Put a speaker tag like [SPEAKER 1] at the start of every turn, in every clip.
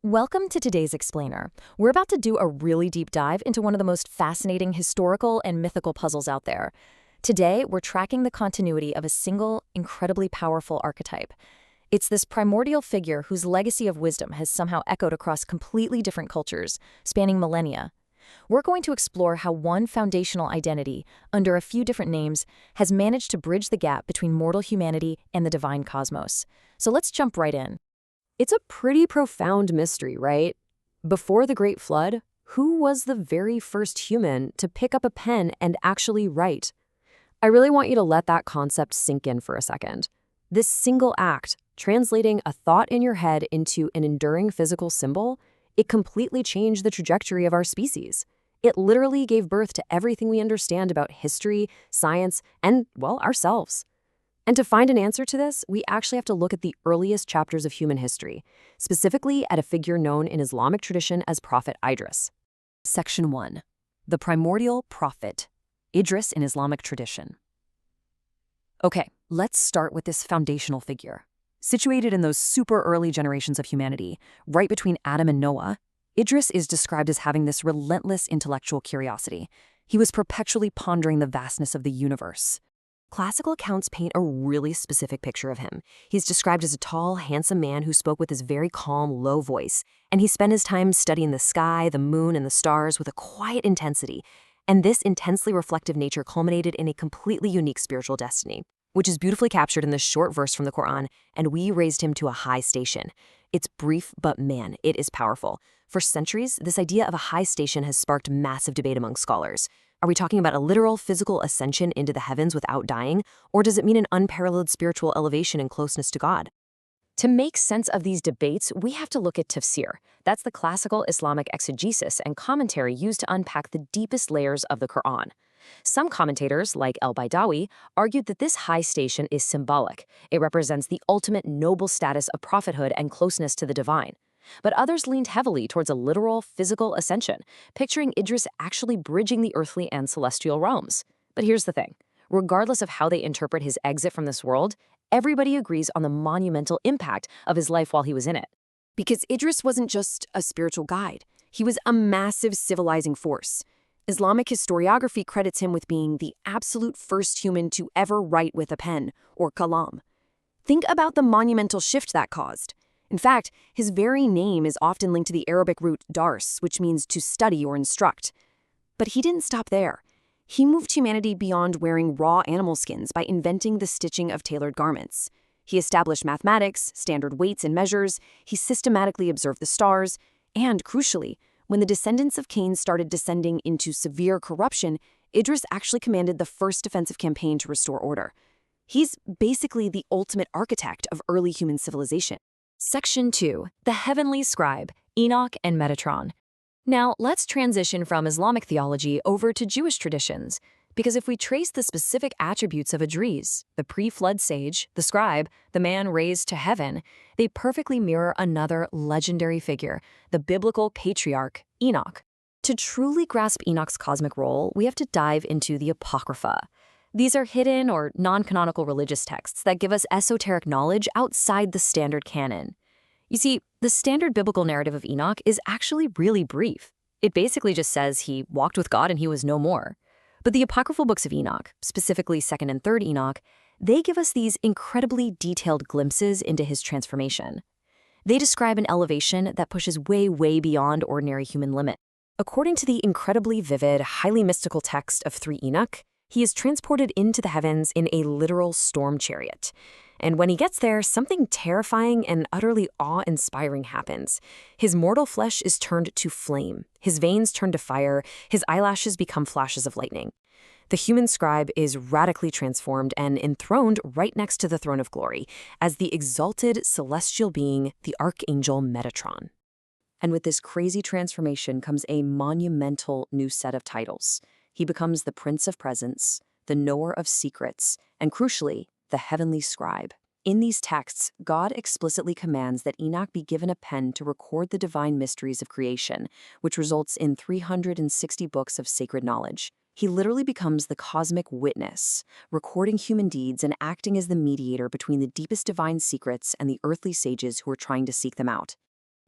[SPEAKER 1] Welcome to today's Explainer. We're about to do a really deep dive into one of the most fascinating historical and mythical puzzles out there. Today, we're tracking the continuity of a single, incredibly powerful archetype. It's this primordial figure whose legacy of wisdom has somehow echoed across completely different cultures, spanning millennia. We're going to explore how one foundational identity, under a few different names, has managed to bridge the gap between mortal humanity and the divine cosmos. So let's jump right in.
[SPEAKER 2] It's a pretty profound mystery, right? Before the Great Flood, who was the very first human to pick up a pen and actually write? I really want you to let that concept sink in for a second. This single act, translating a thought in your head into an enduring physical symbol, it completely changed the trajectory of our species. It literally gave birth to everything we understand about history, science, and, well, ourselves. And to find an answer to this, we actually have to look at the earliest chapters of human history, specifically at a figure known in Islamic tradition as Prophet Idris. Section 1. The Primordial Prophet, Idris in Islamic tradition. Okay, let's start with this foundational figure. Situated in those super early generations of humanity, right between Adam and Noah, Idris is described as having this relentless intellectual curiosity. He was perpetually pondering the vastness of the universe. Classical accounts paint a really specific picture of him. He's described as a tall, handsome man who spoke with his very calm, low voice, and he spent his time studying the sky, the moon, and the stars with a quiet intensity. And this intensely reflective nature culminated in a completely unique spiritual destiny, which is beautifully captured in this short verse from the Qur'an, and we raised him to a high station. It's brief, but man, it is powerful. For centuries, this idea of a high station has sparked massive debate among scholars. Are we talking about a literal physical ascension into the heavens without dying, or does it mean an unparalleled spiritual elevation and closeness to God? To make sense of these debates, we have to look at tafsir. That's the classical Islamic exegesis and commentary used to unpack the deepest layers of the Qur'an. Some commentators, like al-Baydawi, argued that this high station is symbolic. It represents the ultimate noble status of prophethood and closeness to the divine. But others leaned heavily towards a literal, physical ascension, picturing Idris actually bridging the earthly and celestial realms. But here's the thing. Regardless of how they interpret his exit from this world, everybody agrees on the monumental impact of his life while he was in it.
[SPEAKER 3] Because Idris wasn't just a spiritual guide. He was a massive civilizing force. Islamic historiography credits him with being the absolute first human to ever write with a pen, or kalam. Think about the monumental shift that caused. In fact, his very name is often linked to the Arabic root dars, which means to study or instruct. But he didn't stop there. He moved humanity beyond wearing raw animal skins by inventing the stitching of tailored garments. He established mathematics, standard weights and measures, he systematically observed the stars, and crucially, when the descendants of Cain started descending into severe corruption, Idris actually commanded the first defensive campaign to restore order. He's basically the ultimate architect of early human civilization.
[SPEAKER 1] Section 2. The Heavenly Scribe, Enoch and Metatron. Now, let's transition from Islamic theology over to Jewish traditions, because if we trace the specific attributes of Idris, the pre-flood sage, the scribe, the man raised to heaven, they perfectly mirror another legendary figure, the biblical patriarch, Enoch. To truly grasp Enoch's cosmic role, we have to dive into the apocrypha. These are hidden or non-canonical religious texts that give us esoteric knowledge outside the standard canon. You see, the standard biblical narrative of Enoch is actually really brief. It basically just says he walked with God and he was no more. But the apocryphal books of Enoch, specifically 2nd and 3rd Enoch, they give us these incredibly detailed glimpses into his transformation. They describe an elevation that pushes way, way beyond ordinary human limit. According to the incredibly vivid, highly mystical text of 3 Enoch, he is transported into the heavens in a literal storm chariot. And when he gets there, something terrifying and utterly awe-inspiring happens. His mortal flesh is turned to flame, his veins turn to fire, his eyelashes become flashes of lightning. The human scribe is radically transformed and enthroned right next to the throne of glory as the exalted celestial being, the archangel Metatron. And with this crazy transformation comes a monumental new set of titles. He becomes the Prince of Presence, the Knower of Secrets, and crucially, the Heavenly Scribe. In these texts, God explicitly commands that Enoch be given a pen to record the divine mysteries of creation, which results in 360 books of sacred knowledge. He literally becomes the cosmic witness, recording human deeds and acting as the mediator between the deepest divine secrets and the earthly sages who are trying to seek them out.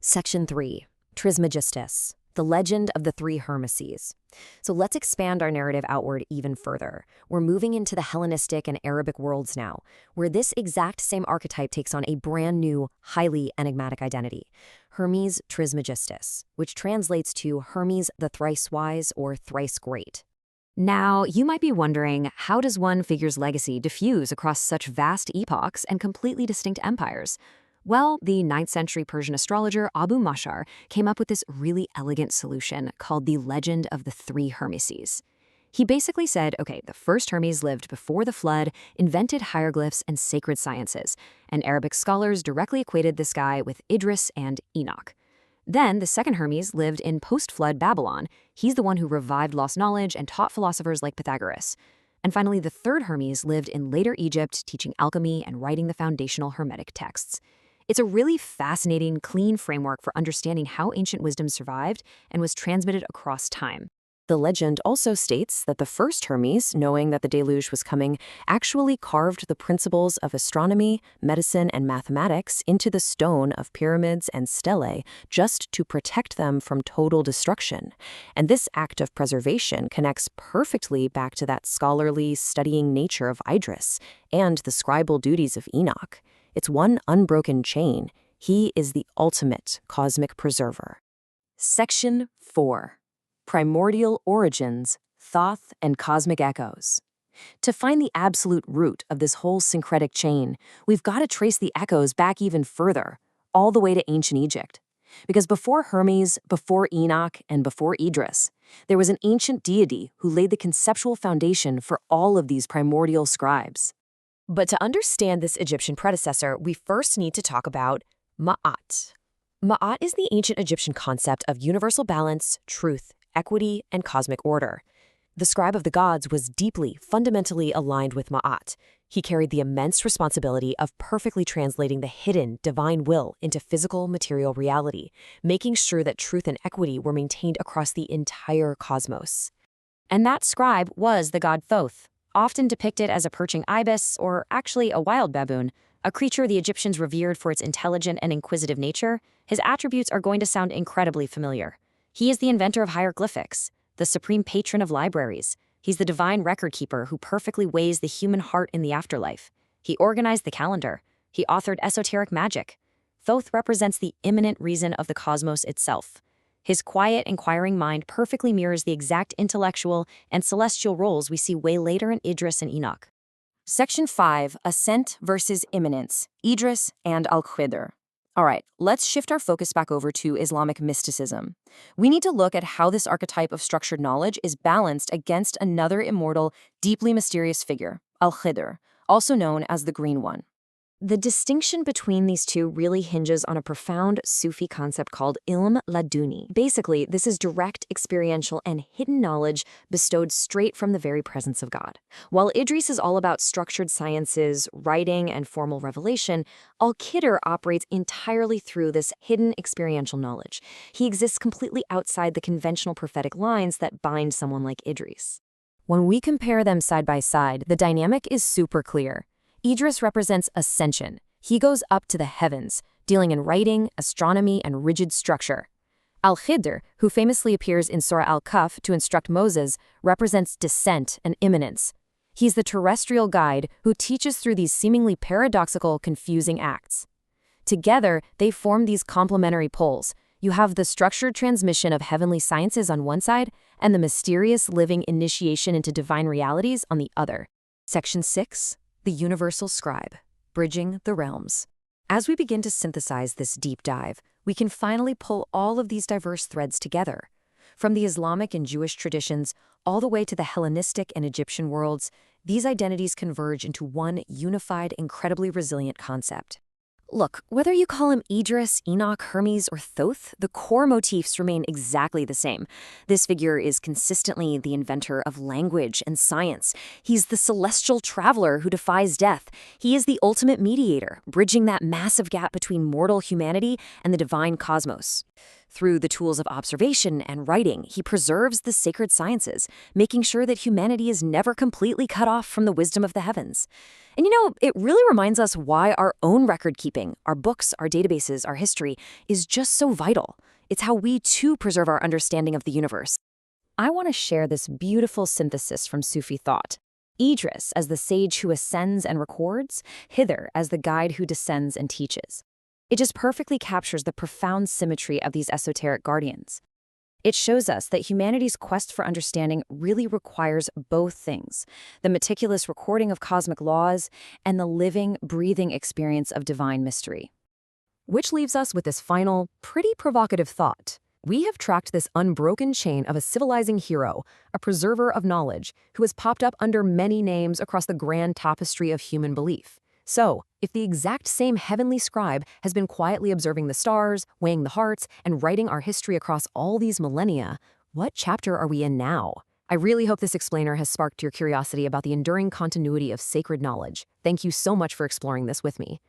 [SPEAKER 2] Section 3. Trismegistus, the legend of the three Hermeses. So let's expand our narrative outward even further. We're moving into the Hellenistic and Arabic worlds now, where this exact same archetype takes on a brand new, highly enigmatic identity. Hermes Trismegistus, which translates to Hermes the thrice wise or thrice great. Now, you might be wondering, how does one figure's legacy diffuse across such vast epochs and completely distinct empires? Well, the 9th century Persian astrologer Abu Mashar came up with this really elegant solution called the legend of the three Hermeses. He basically said, okay, the first Hermes lived before the flood, invented hieroglyphs and sacred sciences, and Arabic scholars directly equated this guy with Idris and Enoch. Then the second Hermes lived in post-flood Babylon. He's the one who revived lost knowledge and taught philosophers like Pythagoras. And finally, the third Hermes lived in later Egypt, teaching alchemy and writing the foundational Hermetic texts. It's a really fascinating, clean framework for understanding how ancient wisdom survived and was transmitted across time.
[SPEAKER 3] The legend also states that the first Hermes, knowing that the deluge was coming, actually carved the principles of astronomy, medicine, and mathematics into the stone of pyramids and stelae just to protect them from total destruction. And this act of preservation connects perfectly back to that scholarly, studying nature of Idris and the scribal duties of Enoch. It's one unbroken chain. He is the ultimate cosmic preserver.
[SPEAKER 2] Section 4. Primordial origins, Thoth, and cosmic echoes. To find the absolute root of this whole syncretic chain, we've got to trace the echoes back even further, all the way to ancient Egypt. Because before Hermes, before Enoch, and before Idris, there was an ancient deity who laid the conceptual foundation for all of these primordial scribes. But to understand this Egyptian predecessor, we first need to talk about Ma'at. Ma'at is the ancient Egyptian concept of universal balance, truth, equity, and cosmic order. The scribe of the gods was deeply, fundamentally aligned with Ma'at. He carried the immense responsibility of perfectly translating the hidden divine will into physical, material reality, making sure that truth and equity were maintained across the entire cosmos. And that scribe was the god Thoth, often depicted as a perching ibis or actually a wild baboon, a creature the Egyptians revered for its intelligent and inquisitive nature. His attributes are going to sound incredibly familiar. He is the inventor of hieroglyphics, the supreme patron of libraries. He's the divine record keeper who perfectly weighs the human heart in the afterlife. He organized the calendar. He authored esoteric magic. Thoth represents the immanent reason of the cosmos itself. His quiet, inquiring mind perfectly mirrors the exact intellectual and celestial roles we see way later in Idris and Enoch. Section 5. Ascent versus immanence, Idris and Al-Khidr. All right, let's shift our focus back over to Islamic mysticism. We need to look at how this archetype of structured knowledge is balanced against another immortal, deeply mysterious figure, Al-Khidr, also known as the Green One. The distinction between these two really hinges on a profound Sufi concept called ilm laduni. Basically, this is direct, experiential, and hidden knowledge bestowed straight from the very presence of God. While Idris is all about structured sciences, writing, and formal revelation, Al-Khidr operates entirely through this hidden experiential knowledge. He exists completely outside the conventional prophetic lines that bind someone like Idris. When we compare them side by side, the dynamic is super clear. Idris represents ascension. He goes up to the heavens, dealing in writing, astronomy, and rigid structure. Al-Khidr, who famously appears in Surah Al-Kahf to instruct Moses, represents descent and immanence. He's the terrestrial guide who teaches through these seemingly paradoxical, confusing acts. Together, they form these complementary poles. You have the structured transmission of heavenly sciences on one side, and the mysterious living initiation into divine realities on the other. Section 6. The Universal Scribe, Bridging the Realms. As we begin to synthesize this deep dive, we can finally pull all of these diverse threads together. From the Islamic and Jewish traditions all the way to the Hellenistic and Egyptian worlds, these identities converge into one unified, incredibly resilient concept. Look, whether you call him Idris, Enoch, Hermes, or Thoth, the core motifs remain exactly the same. This figure is consistently the inventor of language and science. He's the celestial traveler who defies death. He is the ultimate mediator, bridging that massive gap between mortal humanity and the divine cosmos.
[SPEAKER 3] Through the tools of observation and writing, he preserves the sacred sciences, making sure that humanity is never completely cut off from the wisdom of the heavens. And it really reminds us why our own record keeping, our books, our databases, our history, is just so vital. It's how we too preserve our understanding of the universe.
[SPEAKER 2] I want to share this beautiful synthesis from Sufi thought. Idris as the sage who ascends and records, Hither as the guide who descends and teaches. It just perfectly captures the profound symmetry of these esoteric guardians. It shows us that humanity's quest for understanding really requires both things, the meticulous recording of cosmic laws and the living, breathing experience of divine mystery. Which leaves us with this final, pretty provocative thought. We have tracked this unbroken chain of a civilizing hero, a preserver of knowledge, who has popped up under many names across the grand tapestry of human belief. So, if the exact same Heavenly Scribe has been quietly observing the stars, weighing the hearts, and writing our history across all these millennia, what chapter are we in now? I really hope this explainer has sparked your curiosity about the enduring continuity of sacred knowledge. Thank you so much for exploring this with me.